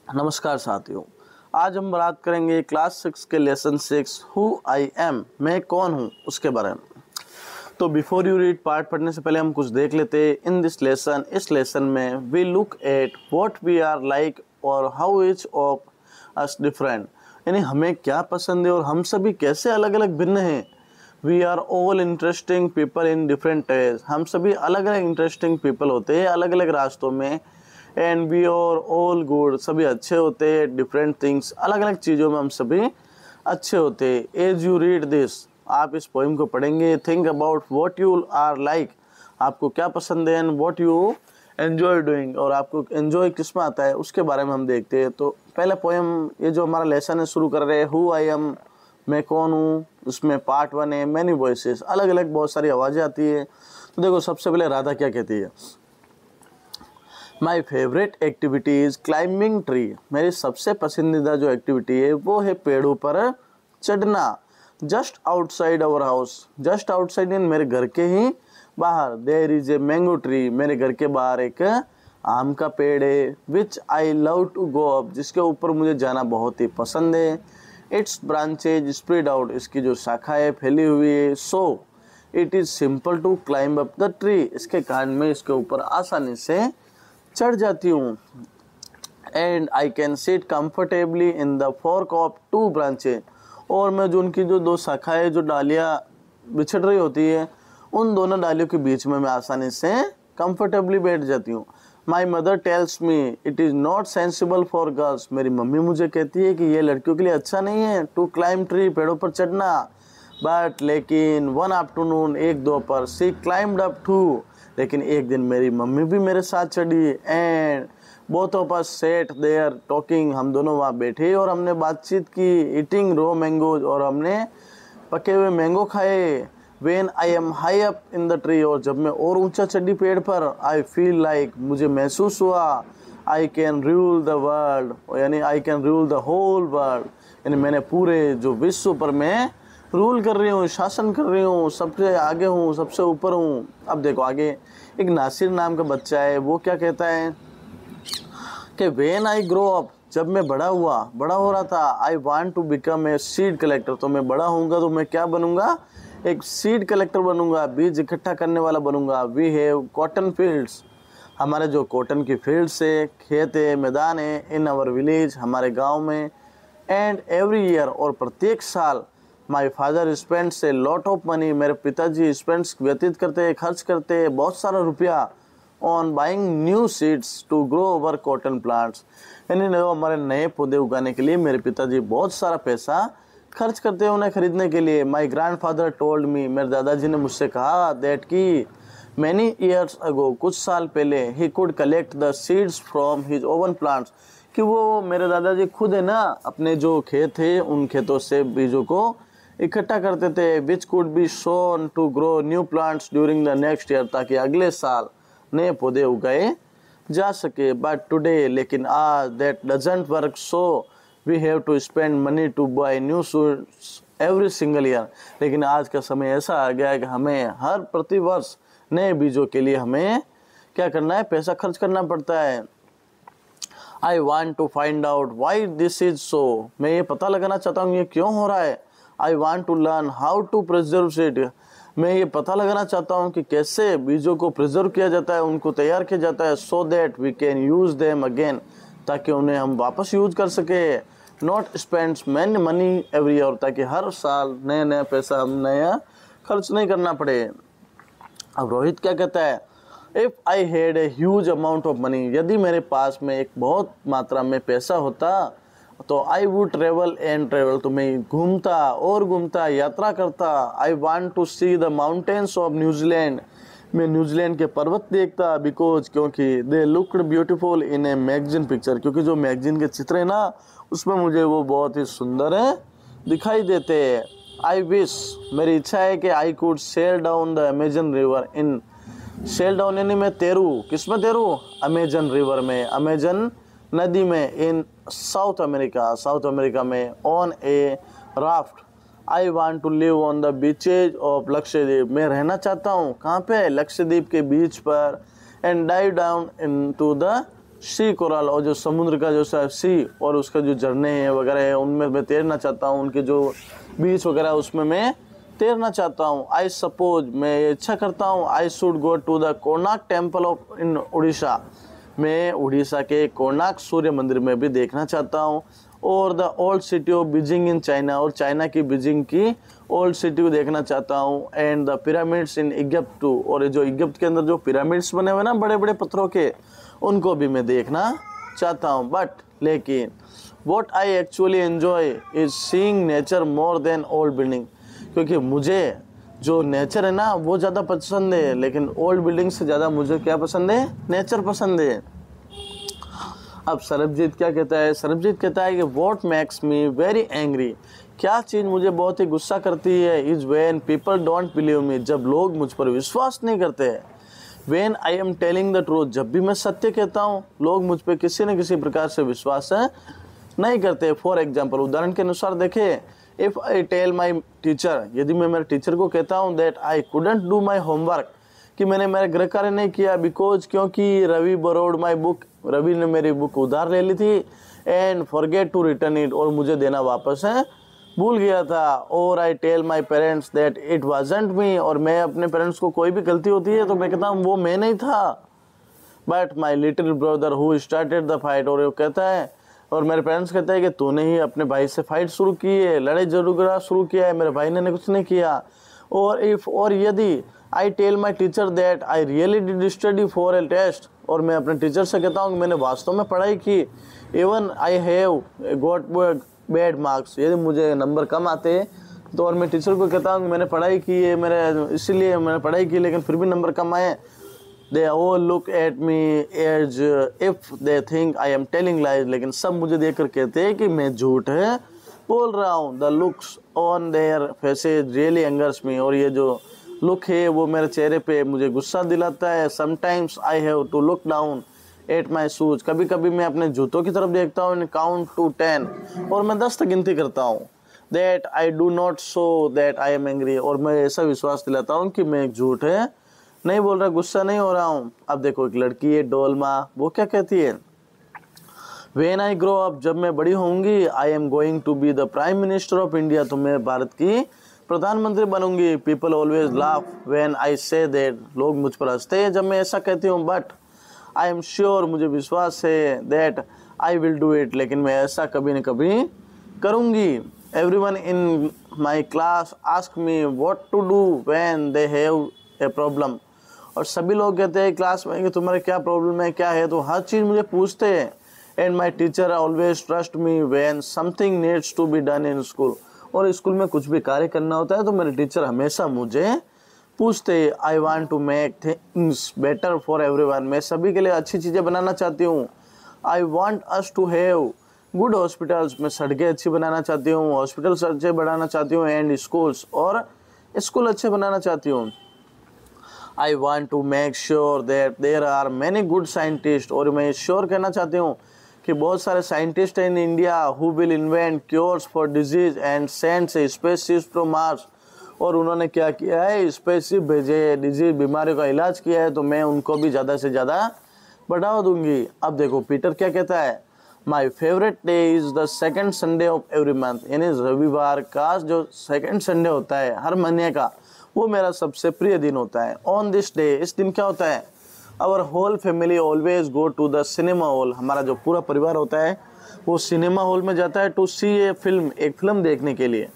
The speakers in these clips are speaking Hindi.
नमस्कार साथियों, आज हम बात करेंगे क्लास 6 के लेसन 6 हु आई एम, मैं कौन हूँ, उसके बारे में। तो बिफोर यू रीड पार्ट पढ़ने से पहले हम कुछ देख लेते हैं। इन दिस लेसन, इस लेसन में we look at what we are like और how each of us different, यानी हमें क्या पसंद है और हम सभी कैसे अलग अलग भिन्न हैं। We are all interesting people in different ways, हम सभी अलग अलग इंटरेस्टिंग पीपल होते हैं अलग अलग रास्तों में। And we are all good, सभी अच्छे होते हैं। डिफरेंट थिंग्स, अलग अलग चीज़ों में हम सभी अच्छे होते हैं। एज यू रीड दिस, आप इस पोइम को पढ़ेंगे, think about what you are like, आपको क्या पसंद है, and what you enjoy doing, और आपको एन्जॉय किस में आता है उसके बारे में हम देखते हैं। तो पहला पोएम, ये जो हमारा लेसन है, शुरू कर रहे हैं हु आई एम, मैं कौन हूँ। उसमें पार्ट 1 है मैनी वॉइसेस, अलग अलग बहुत सारी आवाज़ें आती है। तो देखो सबसे पहले राधा क्या कहती है, my favourite activity is climbing tree, मेरी सबसे पसंदीदा जो एक्टिविटी है वो है पेड़ों पर चढ़ना। Just outside our house, just outside in मेरे घर के ही बाहर, there is a mango tree, मेरे घर के बाहर एक आम का पेड़ है। Which I love to go up, जिसके ऊपर मुझे जाना बहुत ही पसंद है। इट्स ब्रांचेज स्प्रेड आउट, इसकी जो शाखाएँ फैली हुई है। So it is simple to climb up the tree, इसके कारण मैं इसके ऊपर आसानी से चढ़ जाती हूँ। And I can sit comfortably in the fork of 2 branches, और मैं जो उनकी जो 2 शाखाएँ जो डालियाँ बिछड़ रही होती है, उन दोनों डालियों के बीच में मैं आसानी से कंफर्टेबली बैठ जाती हूँ। My mother tells me it is not sensible for girls, मेरी मम्मी मुझे कहती है कि ये लड़कियों के लिए अच्छा नहीं है टू क्लाइंब ट्री, पेड़ों पर चढ़ना। बट लेकिन वन आफ्टरनून, एक दोपहर, सी क्लाइंब्ड अप टू, लेकिन एक दिन मेरी मम्मी भी मेरे साथ चढ़ी। And both of us sat there talking, हम दोनों वहाँ बैठे और हमने बातचीत की। ईटिंग रो मैंगोज, और हमने पके हुए मैंगो खाए। When I am high up in the tree, और जब मैं और ऊंचा चढ़ी पेड़ पर, आई फील लाइक, मुझे महसूस हुआ, I can rule the world, यानी I can rule the whole world, यानी मैंने पूरे जो विश्व पर मैं रूल कर रही हूँ, शासन कर रही हूँ, सबसे आगे हूँ, सबसे ऊपर हूँ। अब देखो आगे, एक नासिर नाम का बच्चा है, वो क्या कहता है कि व्हेन आई ग्रो अप, जब मैं बड़ा हो रहा था, I want to become a seed collector, तो मैं बड़ा होऊंगा तो मैं क्या बनूंगा, एक सीड कलेक्टर बनूंगा, बीज इकट्ठा करने वाला बनूंगा। वी हैव कॉटन फील्ड्स, हमारे जो कॉटन की फील्ड्स है, खेत है, मैदान है, इन आवर विलेज, हमारे गाँव में। एंड एवरी ईयर, और प्रत्येक साल, my father spends a lot of money, मेरे पिताजी स्पेंड्स व्यतीत करते हैं, खर्च करते हैं बहुत सारा रुपया, on buying new seeds to grow over cotton plants, यानी हमारे नए पौधे उगाने के लिए मेरे पिताजी बहुत सारा पैसा खर्च करते हैं उन्हें खरीदने के लिए। My grand father told me, मेरे दादाजी ने मुझसे कहा, दैट की मैनी ईयर्स अगो, कुछ साल पहले, he could collect the seeds from his oven plants, कि वो मेरे दादाजी खुद है ना अपने जो खेत है उन खेतों से बीजों को इकट्ठा करते थे। Which could be sown to grow new plants during the next year, ताकि अगले साल नए पौधे उगाए जा सके। बट टुडे, लेकिन आज, that doesn't work, so we have to spend money to buy new seeds every single year, लेकिन आज का समय ऐसा आ गया है कि हमें हर प्रतिवर्ष नए बीजों के लिए हमें क्या करना है, पैसा खर्च करना पड़ता है। I want to find out why this is so, मैं ये पता लगाना चाहता हूँ ये क्यों हो रहा है। I want to learn how to preserve it, मैं ये पता लगाना चाहता हूँ कि कैसे बीजों को प्रिजर्व किया जाता है, उनको तैयार किया जाता है। So that we can use them again, ताकि उन्हें हम वापस यूज कर सके। Not spends many money every year, ताकि हर साल नया नया पैसा हम नया खर्च नहीं करना पड़े। अब रोहित क्या कहता है, if I had a huge amount of money, यदि मेरे पास में एक बहुत मात्रा में पैसा होता तो I would travel and travel, तो मैं घूमता और घूमता, यात्रा करता। I want to see the mountains of New Zealand, मैं न्यूजीलैंड के पर्वत देखता, बिकॉज, क्योंकि they looked beautiful in a magazine picture, क्योंकि जो मैगजीन के चित्र है ना उसमें मुझे वो बहुत ही सुंदर है दिखाई देते हैं। आई विश, मेरी इच्छा है कि I could sail down the Amazon river in, sail down यानी मैं तैरूँ, किस में तैरूँ, अमेजन रिवर में, अमेजन नदी में, इन साउथ अमेरिका में, on a raft. I want to live on the beaches of Lakshadweep, मैं रहना चाहता हूँ कहाँ पे, लक्षद्वीप के बीच पर। And dive down into the sea coral, और जो समुद्र का जो सी और उसका जो झरने हैं वगैरह है उनमें मैं तैरना चाहता हूँ, उनके जो बीच वगैरह उसमें मैं तैरना चाहता हूँ। आई सपोज, मैं इच्छा करता हूँ, I should go to the Konark temple of in Orissa, मैं उड़ीसा के कोणार्क सूर्य मंदिर में भी देखना चाहता हूँ। और the old city of Beijing in China, और चाइना की बीजिंग की ओल्ड सिटी को देखना चाहता हूँ। And the pyramids in Egypt too, और जो इजिप्ट के अंदर जो पिरामिड्स बने हुए ना बड़े बड़े पत्थरों के, उनको भी मैं देखना चाहता हूँ। बट लेकिन what I actually enjoy is seeing nature more than old building, क्योंकि मुझे जो नेचर है ना वो ज़्यादा पसंद है, लेकिन ओल्ड बिल्डिंग से ज़्यादा मुझे क्या पसंद है, नेचर पसंद है। अब सरबजीत क्या कहता है, सरबजीत कहता है कि what makes me very angry, क्या चीज़ मुझे बहुत ही गुस्सा करती है, is when people don't believe me, जब लोग मुझ पर विश्वास नहीं करते हैं। When I am telling the truth, जब भी मैं सत्य कहता हूँ लोग मुझ पर किसी न किसी प्रकार से विश्वास नहीं करते। फॉर एग्जाम्पल, उदाहरण के अनुसार देखें, if I tell my teacher, यदि मैं मेरे टीचर को कहता हूँ that I couldn't do my homework, कि मैंने मेरा गृह कार्य नहीं किया, बिकॉज क्योंकि Ravi borrowed my book, Ravi ने मेरी बुक उधार ले ली थी, and forget to return it, और मुझे देना वापस भूल गया था। और I tell my parents that it wasn't me, और मैं अपने पेरेंट्स को कोई भी गलती होती है तो मैं कहता हूँ वो मैं नहीं था, but my little brother who started the fight, और वो कहता है, और मेरे पेरेंट्स कहते हैं कि तूने ही अपने भाई से फाइट शुरू की है, लड़ाई झगड़ा शुरू किया है, मेरे भाई ने कुछ नहीं किया। और यदि I tell my teacher that I really did study for a test, और मैं अपने टीचर से कहता हूँ कि मैंने वास्तव में पढ़ाई की, even I have got bad marks, यदि मुझे नंबर कम आते हैं तो, और मैं टीचर को कहता हूँ कि मैंने पढ़ाई की है, मेरे इसीलिए मैंने पढ़ाई की लेकिन फिर भी नंबर कम आए, they all look at me as if they think I am telling lies, लेकिन सब मुझे देख कर कहते हैं कि मैं झूठ बोल रहा हूँ। The looks on their faces really angers me, और ये जो लुक है वो मेरे चेहरे पे मुझे गुस्सा दिलाता है। Sometimes I have to look down at my shoes, कभी कभी मैं अपने जूतों की तरफ देखता हूँ, काउंट टू 10, और मैं 10 तक गिनती करता हूँ। That I do not show that I am angry, और मैं ऐसा विश्वास दिलाता हूँ कि मैं एक झूठ नहीं बोल रहा, गुस्सा नहीं हो रहा हूँ। अब देखो एक लड़की है डोलमा, वो क्या कहती है, व्हेन आई ग्रो अप, जब मैं बड़ी होंगी, I am going to be the prime minister of India, तो मैं भारत की प्रधानमंत्री बनूंगी। People always laugh when I say that, लोग मुझ पर हंसते हैं जब मैं ऐसा कहती हूँ, बट आई एम श्योर, मुझे विश्वास है, that I will do it, लेकिन मैं ऐसा कभी न कभी करूँगी। Everyone in my class ask me what to do when they have a problem, और सभी लोग कहते हैं क्लास में कि तुम्हारे क्या प्रॉब्लम है, क्या है, तो हर चीज़ मुझे पूछते हैं। And my teacher always trust me when something needs to be done in school, और स्कूल में कुछ भी कार्य करना होता है तो मेरे टीचर हमेशा मुझे पूछते। I want to make things better for everyone, मैं सभी के लिए अच्छी चीज़ें बनाना चाहती हूँ। I want us to have good hospitals, मैं सड़कें अच्छी बनाना चाहती हूँ, हॉस्पिटल्स अच्छे बनाना चाहती हूँ, एंड स्कूल्स, और स्कूल अच्छे बनाना चाहती हूँ। I want to make sure that there are many good scientist, और मैं श्योर कहना चाहती हूँ कि बहुत सारे साइंटिस्ट हैं in India who will invent cures for disease and sends spaceships to Mars, और उन्होंने क्या किया है, स्पेसशिप भेजे, डिजीज बीमारियों का इलाज किया है, तो मैं उनको भी ज़्यादा से ज़्यादा बढ़ावा दूंगी। अब देखो पीटर क्या कहता है, my favourite day is the second Sunday off every month, यानी रविवार का जो सेकेंड संडे होता है हर महीने का, वो मेरा सबसे प्रिय दिन होता है। ऑन दिस डे, इस दिन क्या होता है, our whole family always go to the cinema hall, हमारा जो पूरा परिवार होता है वो सिनेमा हॉल में जाता है टू सी ए फिल्म, एक फिल्म देखने के लिए।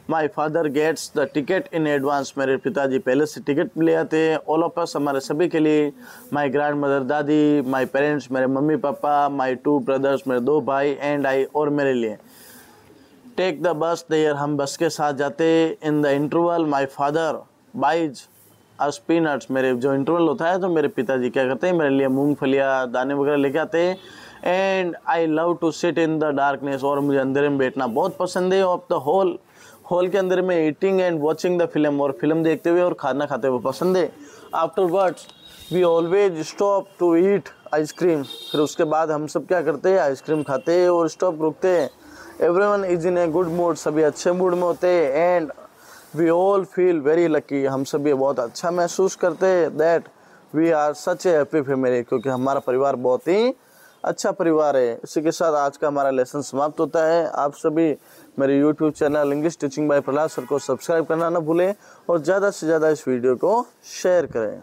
My father gets the ticket in advance, मेरे पिताजी पहले से टिकट ले आते हैं, ऑल ऑफ अस, हमारे सभी के लिए। माई ग्रैंड मदर दादी, माई पेरेंट्स, मेरे मम्मी पापा, माई 2 ब्रदर्स, मेरे 2 भाई, एंड आई, और मेरे लिए। टेक द बस देयर, हम बस के साथ जाते। In the interval my father buys us peanuts, मेरे जो इंटरवल होता है तो मेरे पिताजी क्या करते हैं, मेरे लिए मूंगफलियाँ दाने वगैरह लेके आते हैं। And I love to sit in the darkness, और मुझे अंधेरे में बैठना बहुत पसंद है। ऑफ द हॉल के अंदर में eating and watching the film, और फिल्म देखते हुए और खाना खाते हुए पसंद है। Afterwards we always stop to eat ice cream, फिर उसके बाद हम सब क्या करते हैं, आइसक्रीम खाते हैं और स्टॉप रुकते हैं। Everyone is in a good mood, सभी अच्छे मूड में होते हैं। And we all feel very lucky, हम सभी बहुत अच्छा महसूस करते हैं that we are such a happy family, क्योंकि हमारा परिवार बहुत ही अच्छा परिवार है। इसी के साथ आज का हमारा लेसन समाप्त होता है। आप सभी मेरे YouTube channel English teaching bye Prahlad sir को सब्सक्राइब करना ना भूलें और ज़्यादा से ज़्यादा इस वीडियो को शेयर करें।